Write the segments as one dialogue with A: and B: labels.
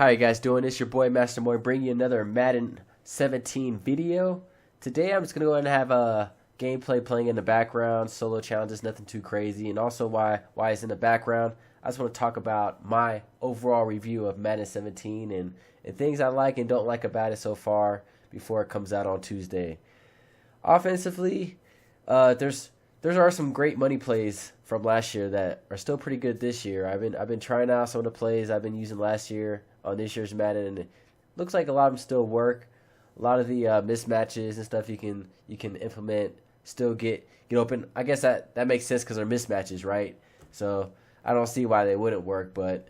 A: How you guys doing? It's your boy Master bringing you another Madden 17 video. Today I'm just going to go ahead and have a gameplay playing in the background, solo challenges, nothing too crazy. And also why it's in the background, I just want to talk about my overall review of Madden 17 and things I like and don't like about it so far before it comes out on Tuesday. Offensively, there are some great money plays from last year that are still pretty good this year. I've been trying out some of the plays I've been using last year on this year's Madden, and it looks like a lot of them still work. A lot of the mismatches and stuff you can implement still get open. I guess that makes sense because they're mismatches, right? So I don't see why they wouldn't work, but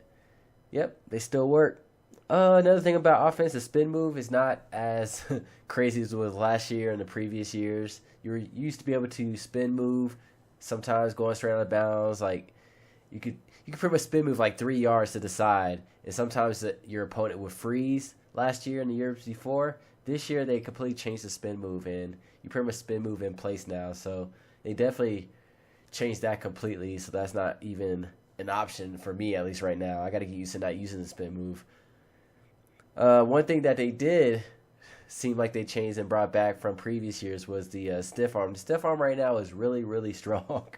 A: yep, they still work. Another thing about offense, the spin move is not as crazy as it was last year and the previous years. You used to be able to spin move, sometimes going straight out of bounds. Like you could pretty much spin move like 3 yards to the side, and sometimes your opponent would freeze. Last year and the years before, this year they completely changed the spin move, and you pretty much spin move in place now. So they definitely changed that completely. So that's not even an option for me, at least right now. I got to get used to not using the spin move. One thing that they did seem like they changed and brought back from previous years was the stiff arm. The stiff arm right now is really, really strong.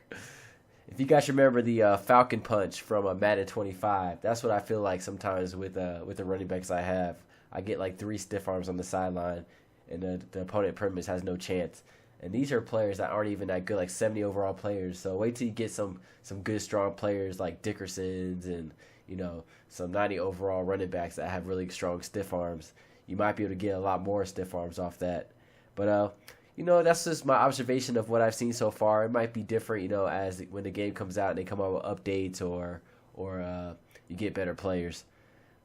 A: If you guys remember the Falcon Punch from Madden 25, that's what I feel like sometimes with the running backs I have. I get like 3 stiff arms on the sideline, and the opponent pretty much has no chance. And these are players that aren't even that good, like 70 overall players. So wait till you get some good, strong players like Dickerson's and some 90 overall running backs that have really strong stiff arms. You might be able to get a lot more stiff arms off that. But that's just my observation of what I've seen so far. It might be different, as when the game comes out and they come out with updates or you get better players.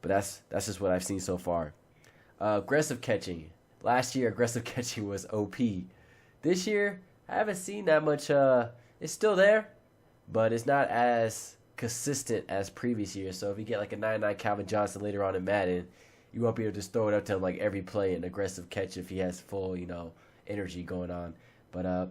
A: But that's just what I've seen so far. Aggressive catching. Last year, aggressive catching was OP. This year, I haven't seen that much. It's still there, but it's not as consistent as previous years. So if you get like a 99 Calvin Johnson later on in Madden, you won't be able to just throw it up to him like every play and aggressive catch if he has full, energy going on. But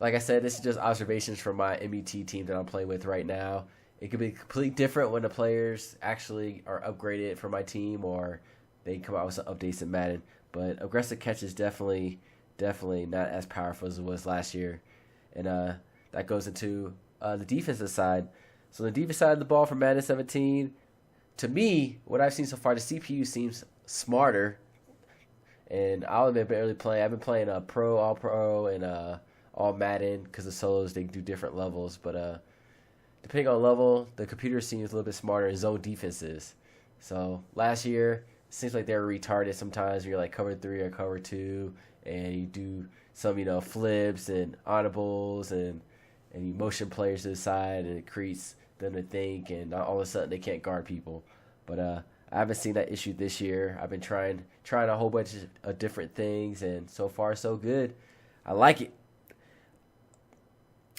A: like I said, this is just observations from my MET team that I'm playing with right now. It could be completely different when the players actually are upgraded for my team or they come out with some updates in Madden. But aggressive catch is definitely not as powerful as it was last year. And that goes into the defensive side. So the defensive side of the ball for Madden 17, to me, what I've seen so far, the CPU seems smarter. And I'll admit, I've been playing Pro, All Pro, and All Madden because the solos, they do different levels. But depending on level, the computer seems a little bit smarter in zone defenses. So last year, it seems like they were retarded sometimes when you're like cover 3 or cover 2, and you do some, flips and audibles and you motion players to the side, and it creates them to think, and all of a sudden they can't guard people. But I haven't seen that issue this year. I've been trying a whole bunch of different things, and so far so good. I like it.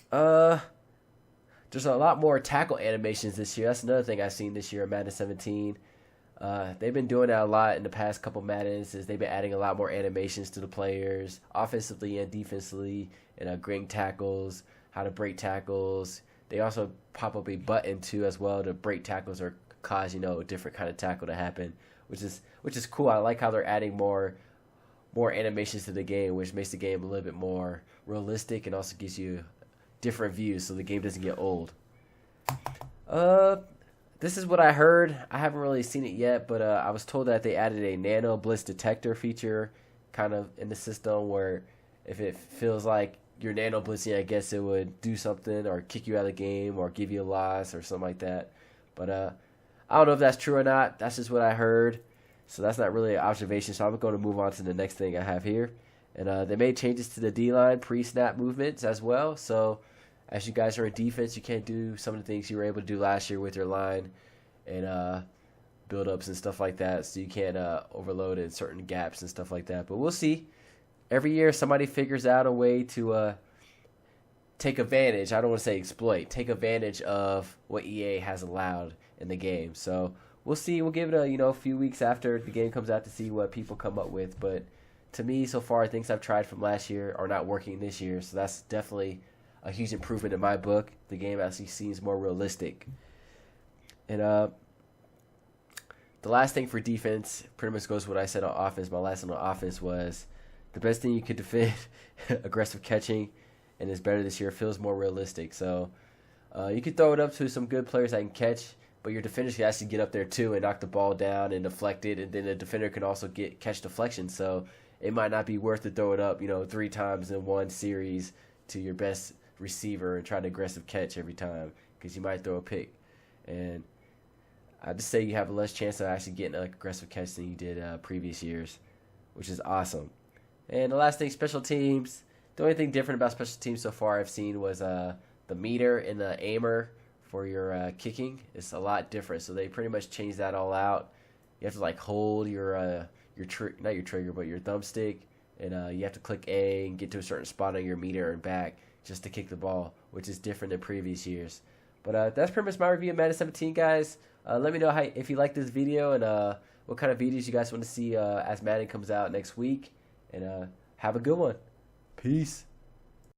A: There's a lot more tackle animations this year. That's another thing I've seen this year in Madden 17. They've been doing that a lot in the past couple Maddens. They've been adding a lot more animations to the players, offensively and defensively, and grading tackles, how to break tackles. They also pop up a button too as well to break tackles or cause a different kind of tackle to happen, which is cool. I like how they're adding more animations to the game, which makes the game a little bit more realistic and also gives you different views so the game doesn't get old. This is what I heard. I haven't really seen it yet, but I was told that they added a nano blitz detector feature kind of in the system where if it feels like you're nano blitzing, I guess it would do something or kick you out of the game or give you a loss or something like that. But I don't know if that's true or not. That's just what I heard. So that's not really an observation. So I'm going to move on to the next thing I have here. And they made changes to the D-line pre-snap movements as well. So as you guys are in defense, you can't do some of the things you were able to do last year with your line and build-ups and stuff like that. So you can't overload in certain gaps and stuff like that. But we'll see. Every year somebody figures out a way to take advantage. I don't want to say exploit. Take advantage of what EA has allowed in the game. So we'll see. We'll give it a few weeks after the game comes out to see what people come up with. But to me, so far, things I've tried from last year are not working this year. So that's definitely a huge improvement in my book. The game actually seems more realistic. And the last thing for defense pretty much goes what I said on offense. My last one on offense was the best thing you could defend, aggressive catching, and it's better this year. It feels more realistic. So you could throw it up to some good players that can catch, but your defenders can actually get up there too and knock the ball down and deflect it, and then the defender can also catch deflection. So it might not be worth to throw it up, 3 times in one series to your best receiver and try to aggressive catch every time, because you might throw a pick. And I just say you have a less chance of actually getting an aggressive catch than you did previous years, which is awesome. And the last thing, special teams. The only thing different about special teams so far I've seen was the meter and the aimer for your kicking. It's a lot different. So they pretty much changed that all out. You have to hold your not your trigger, but your thumbstick, and you have to click A and get to a certain spot on your meter and back just to kick the ball, which is different than previous years. But that's pretty much my review of Madden 17, guys. Let me know if you like this video and what kind of videos you guys want to see as Madden comes out next week. And have a good one. Peace.